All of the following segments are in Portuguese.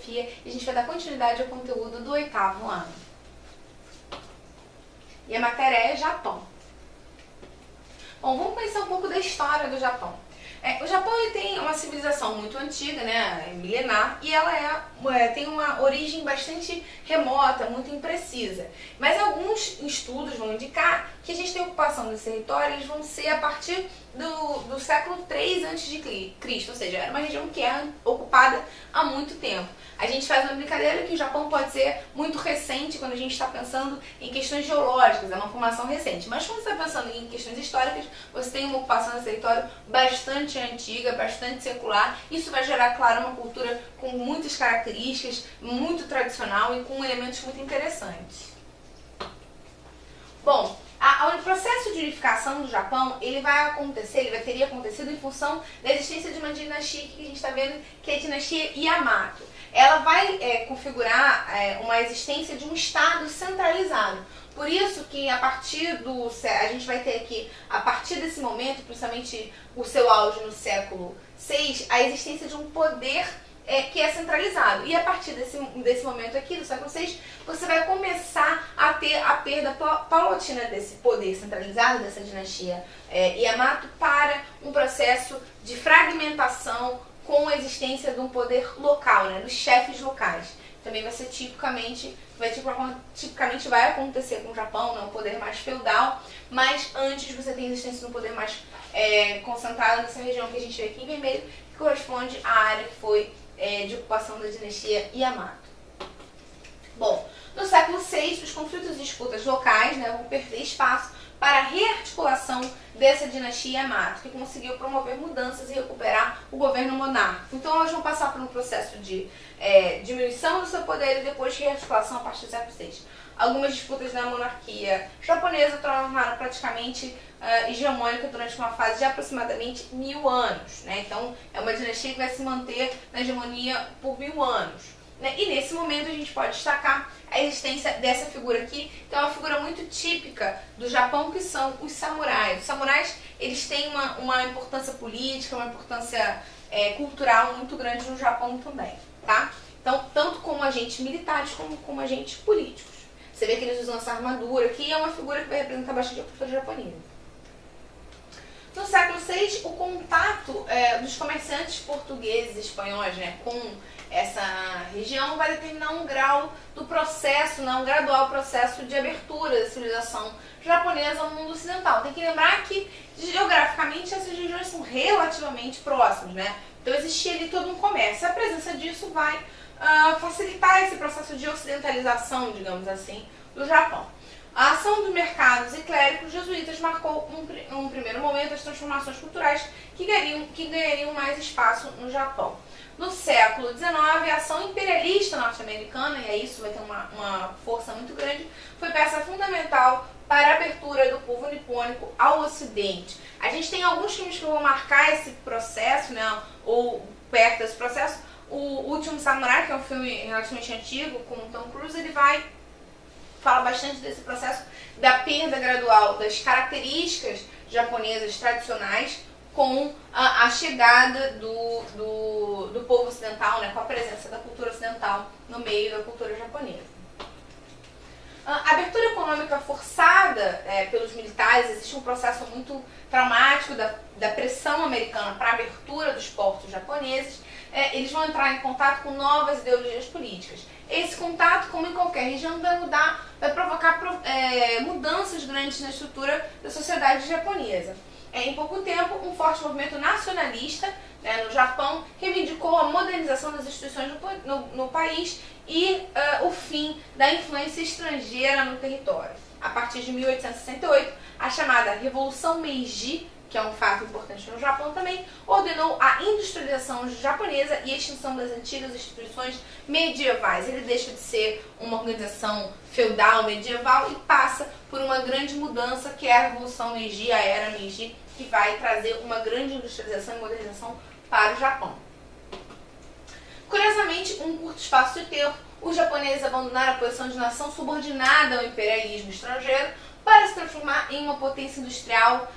Geografia e a gente vai dar continuidade ao conteúdo do 8º ano. E a matéria é Japão. Bom, vamos conhecer um pouco da história do Japão. O Japão ele tem uma civilização muito antiga, né, milenar, e ela tem uma origem bastante remota, muito imprecisa. Mas alguns estudos vão indicar que a gente tem ocupação desse território, eles vão ser a partir do século III a.C., ou seja, era uma região que é ocupada há muito tempo. A gente faz uma brincadeira que o Japão pode ser muito recente quando a gente está pensando em questões geológicas, é uma formação recente. Mas quando você está pensando em questões históricas, você tem uma ocupação desse território bastante antiga, bastante secular. Isso vai gerar, claro, uma cultura com muitas características, muito tradicional e com elementos muito interessantes. Bom, o processo de unificação do Japão, ele teria acontecido em função da existência de uma dinastia que a gente está vendo, que é a dinastia Yamato. Ela vai configurar uma existência de um Estado centralizado. Por isso que a gente vai ter aqui, a partir desse momento, principalmente o seu auge no século VI, a existência de um poder que é centralizado. E a partir desse momento aqui, do século VI, você vai começar a ter a perda paulatina desse poder centralizado, dessa dinastia Yamato, para um processo de fragmentação com a existência de um poder local, né, dos chefes locais. Também vai ser tipicamente vai acontecer com o Japão, né, um poder mais feudal, mas antes você tem a existência de um poder mais concentrado nessa região que a gente vê aqui em vermelho, que corresponde à área que foi de ocupação da dinastia Yamato. Bom, no século VI, os conflitos e disputas locais, né, vão perder espaço para a rearticulação dessa dinastia Yamato, que conseguiu promover mudanças e recuperar o governo monárquico. Então elas vão passar por um processo de diminuição do seu poder e depois rearticulação a partir do século VI. Algumas disputas na monarquia japonesa tornaram praticamente hegemônica durante uma fase de aproximadamente 1000 anos. Né? Então é uma dinastia que vai se manter na hegemonia por 1000 anos. Né? E nesse momento a gente pode destacar a existência dessa figura aqui, que é uma figura muito típica do Japão, que são os samurais. Os samurais, eles têm uma importância política, uma importância cultural muito grande no Japão também, tá? Então, tanto como agentes militares, como agentes políticos. Você vê que eles usam essa armadura, que é uma figura que vai representar bastante a cultura japonesa. No século VI, o contato dos comerciantes portugueses e espanhóis, né, com essa região vai determinar um grau do processo, um gradual processo de abertura da civilização japonesa ao mundo ocidental. Tem que lembrar que, geograficamente, essas regiões são relativamente próximas, né? Então existia ali todo um comércio. A presença disso vai facilitar esse processo de ocidentalização, digamos assim, do Japão. A ação dos mercados e clérigos jesuítas marcou um primeiro momento as transformações culturais que ganhariam mais espaço no Japão. No século XIX, a ação imperialista norte-americana, e aí isso vai ter uma força muito grande, foi peça fundamental para a abertura do povo nipônico ao Ocidente. A gente tem alguns filmes que vão marcar esse processo, né, ou perto desse processo. O Último Samurai, que é um filme relativamente antigo, com o Tom Cruise, ele fala bastante desse processo da perda gradual das características japonesas tradicionais com a chegada do povo ocidental, né, com a presença da cultura ocidental no meio da cultura japonesa. A abertura econômica forçada pelos militares, existe um processo muito traumático da pressão americana para a abertura dos portos japoneses. Eles vão entrar em contato com novas ideologias políticas. Esse contato, como em qualquer região, vai provocar mudanças grandes na estrutura da sociedade japonesa. Em pouco tempo, um forte movimento nacionalista no Japão reivindicou a modernização das instituições no país e o fim da influência estrangeira no território. A partir de 1868, a chamada Revolução Meiji, que é um fato importante no Japão também, ordenou a industrialização japonesa e a extinção das antigas instituições medievais. Ele deixa de ser uma organização feudal medieval e passa por uma grande mudança, que é a Revolução Meiji, a Era Meiji, que vai trazer uma grande industrialização e modernização para o Japão. Curiosamente, em um curto espaço de tempo, os japoneses abandonaram a posição de nação subordinada ao imperialismo estrangeiro para se transformar em uma potência industrial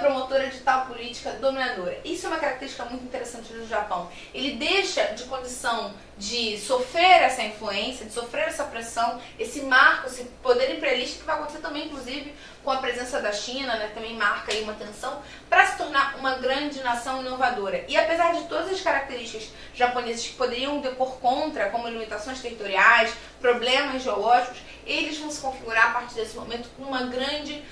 promotora de tal política dominadora. Isso é uma característica muito interessante do Japão. Ele deixa de condição de sofrer essa influência, de sofrer essa pressão, esse marco, esse poder imperialista que vai acontecer também, inclusive, com a presença da China, né, também marca aí uma tensão, para se tornar uma grande nação inovadora. E apesar de todas as características japonesas que poderiam depor contra, como limitações territoriais, problemas geológicos, eles vão se configurar a partir desse momento como uma grande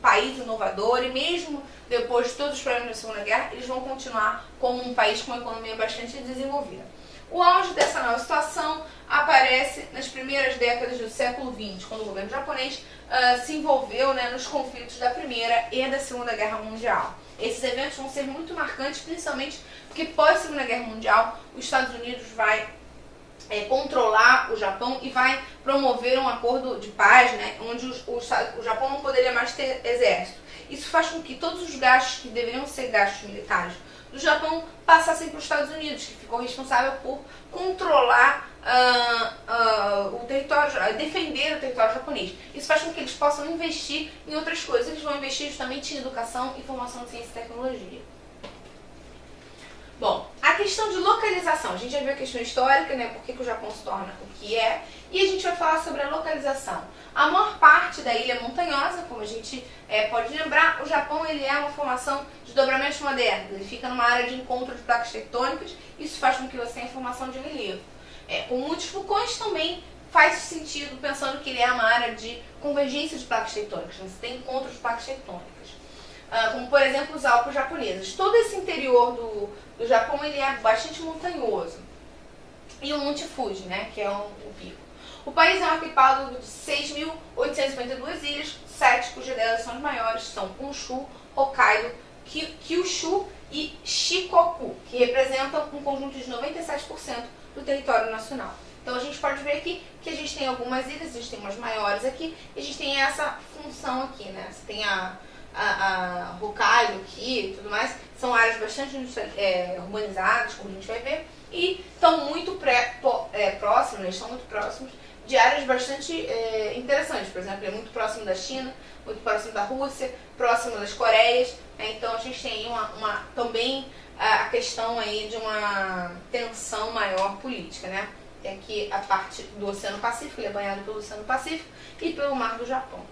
país inovador, e mesmo depois de todos os problemas da Segunda Guerra, eles vão continuar como um país com uma economia bastante desenvolvida. O auge dessa nova situação aparece nas primeiras décadas do século XX, quando o governo japonês se envolveu, né, nos conflitos da Primeira e da Segunda Guerra Mundial. Esses eventos vão ser muito marcantes, principalmente porque pós-Segunda Guerra Mundial, os Estados Unidos vai controlar o Japão e vai promover um acordo de paz, né, onde o Japão não poderia mais ter exército. Isso faz com que todos os gastos que deveriam ser gastos militares do Japão passassem para os Estados Unidos, que ficou responsável por controlar o território, defender o território japonês. Isso faz com que eles possam investir em outras coisas. Eles vão investir justamente em educação, informação, ciência e tecnologia. Bom, a questão de localização, a gente já viu a questão histórica, né, por que o Japão se torna o que é, e a gente vai falar sobre a localização. A maior parte da ilha é montanhosa, como a gente pode lembrar, o Japão ele é uma formação de dobramentos modernos, ele fica numa área de encontro de placas tectônicas, isso faz com que você tenha formação de relevo. Com muitos vulcões também faz sentido, pensando que ele é uma área de convergência de placas tectônicas, você tem encontro de placas tectônicas. Como por exemplo os Alpes japoneses. Todo esse interior do Japão ele é bastante montanhoso. E o Monte Fuji, né, que é o pico. O país é um arquipélago de 6.852 ilhas, 7 cujas delas são as maiores, são Honshu, Hokkaido, Kyushu e Shikoku, que representam um conjunto de 97% do território nacional. Então a gente pode ver aqui que a gente tem algumas ilhas, a gente tem umas maiores aqui, e a gente tem essa função aqui, né? Você tem a Hokkaido aqui e tudo mais, são áreas bastante urbanizadas, como a gente vai ver, e estão muito próximas, eles estão muito próximos de áreas bastante interessantes. Por exemplo, é muito próximo da China, muito próximo da Rússia, próximo das Coreias, então a gente tem também a questão aí de uma tensão maior política, né? Tem aqui a parte do Oceano Pacífico, ele é banhado pelo Oceano Pacífico e pelo Mar do Japão.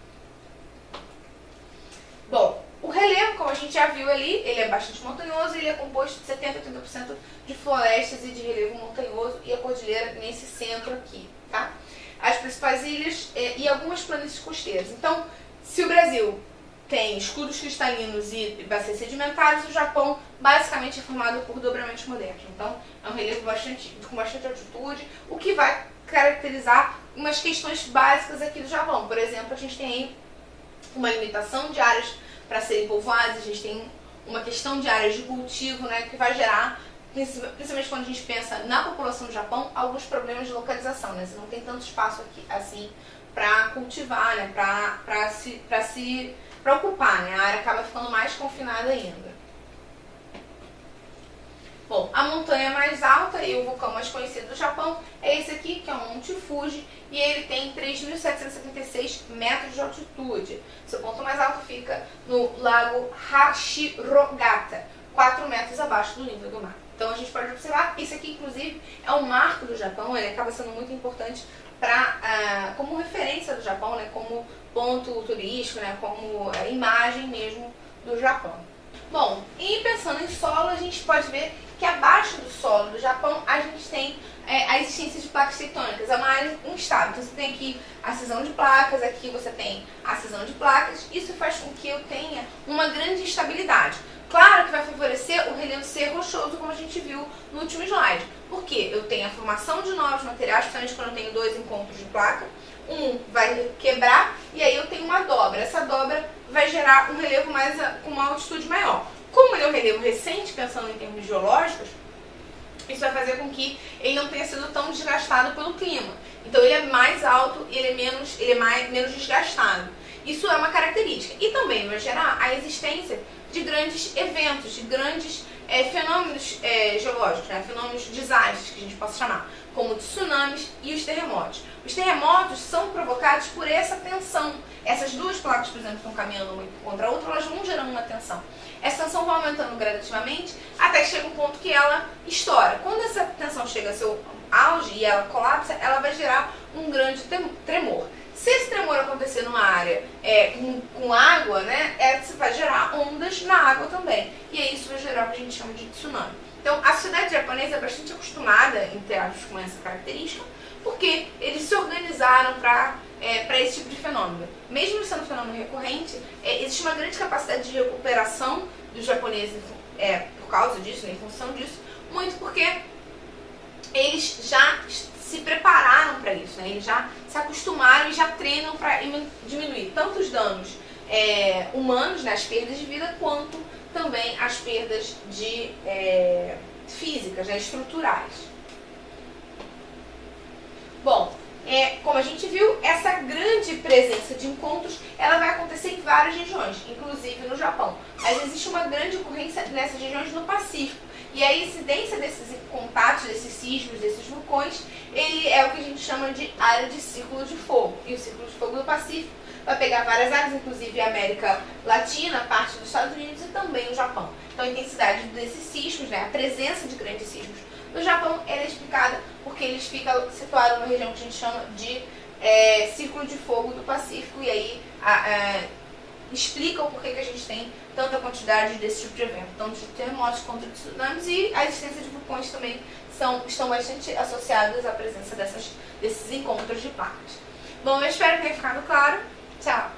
Bom, o relevo, como a gente já viu ali, ele é bastante montanhoso, ele é composto de 70% a 80% de florestas e de relevo montanhoso, e a cordilheira nesse centro aqui, tá? As principais ilhas e algumas planícies costeiras. Então, se o Brasil tem escudos cristalinos e bacias sedimentares, o Japão basicamente é formado por dobramentos modernos. Então, é um relevo com bastante altitude, o que vai caracterizar umas questões básicas aqui do Japão. Por exemplo, a gente tem aí uma limitação de áreas para serem povoadas, a gente tem uma questão de áreas de cultivo, né, que vai gerar, principalmente quando a gente pensa na população do Japão, alguns problemas de localização, né? Você não tem tanto espaço aqui assim para cultivar, né, para ocupar, né? A área acaba ficando mais confinada ainda. Bom, a montanha mais alta e o vulcão mais conhecido do Japão é esse aqui, que é o Monte Fuji, e ele tem 3.776 metros de altitude. Seu ponto mais alto fica no lago Hashirogata, 4 metros abaixo do nível do mar. Então a gente pode observar, isso aqui inclusive é um marco do Japão, ele acaba sendo muito importante como referência do Japão, né, como ponto turístico, né, como imagem mesmo do Japão. Bom, e pensando em solo, a gente pode ver que abaixo do solo do Japão a gente tem a existência de placas tectônicas, é uma área instável. Então você tem aqui a cisão de placas, aqui você tem a cisão de placas, isso faz com que eu tenha uma grande instabilidade. Claro que vai favorecer o relevo ser rochoso, como a gente viu no último slide, porque eu tenho a formação de novos materiais, principalmente quando eu tenho dois encontros de placa, um vai quebrar e aí eu tenho uma dobra. Essa dobra vai gerar um relevo com uma altitude maior. Como ele é um relevo recente, pensando em termos geológicos, isso vai fazer com que ele não tenha sido tão desgastado pelo clima. Então ele é mais alto e ele é menos desgastado. Isso é uma característica. E também vai gerar a existência de grandes eventos, de grandes fenômenos geológicos, né? Fenômenos desastres, que a gente possa chamar, como tsunamis e os terremotos. Os terremotos são provocados por essa tensão. Essas duas placas, por exemplo, estão caminhando uma contra a outra, elas vão gerando uma tensão. Essa tensão vai aumentando gradativamente até que chega um ponto que ela estoura. Quando essa tensão chega ao seu auge e ela colapsa, ela vai gerar um grande tremor. Se esse tremor acontecer numa área com água, né, vai gerar ondas na água também. E aí isso vai gerar o que a gente chama de tsunami. Então, a sociedade japonesa é bastante acostumada, entre aspas, com essa característica, porque eles se organizaram para esse tipo de fenômeno. Mesmo sendo um fenômeno recorrente, existe uma grande capacidade de recuperação dos japoneses por causa disso, né, em função disso, muito porque eles já se prepararam para isso, né? Eles já se acostumaram e já treinam para diminuir tanto os danos humanos, né, as perdas de vida, quanto também as perdas físicas, né, estruturais. Bom, como a gente viu, essa grande presença de encontros, ela vai acontecer em várias regiões, inclusive no Japão. Mas existe uma grande ocorrência nessas regiões no Pacífico. E a incidência desses contatos, desses sismos, desses vulcões, ele é o que a gente chama de área de círculo de fogo. E o círculo de fogo do Pacífico vai pegar várias áreas, inclusive a América Latina, parte dos Estados Unidos e também o Japão. Então a intensidade desses sismos, né, a presença de grandes sismos no Japão, ela é explicada porque eles ficam situados numa região que a gente chama de círculo de fogo do Pacífico. E aí explicam por que a gente tem tanta quantidade desse tipo de evento, tanto de terremotos quanto de tsunamis, e a existência de vulcões também estão bastante associadas à presença desses encontros de placas. Bom, eu espero que tenha ficado claro. Tchau!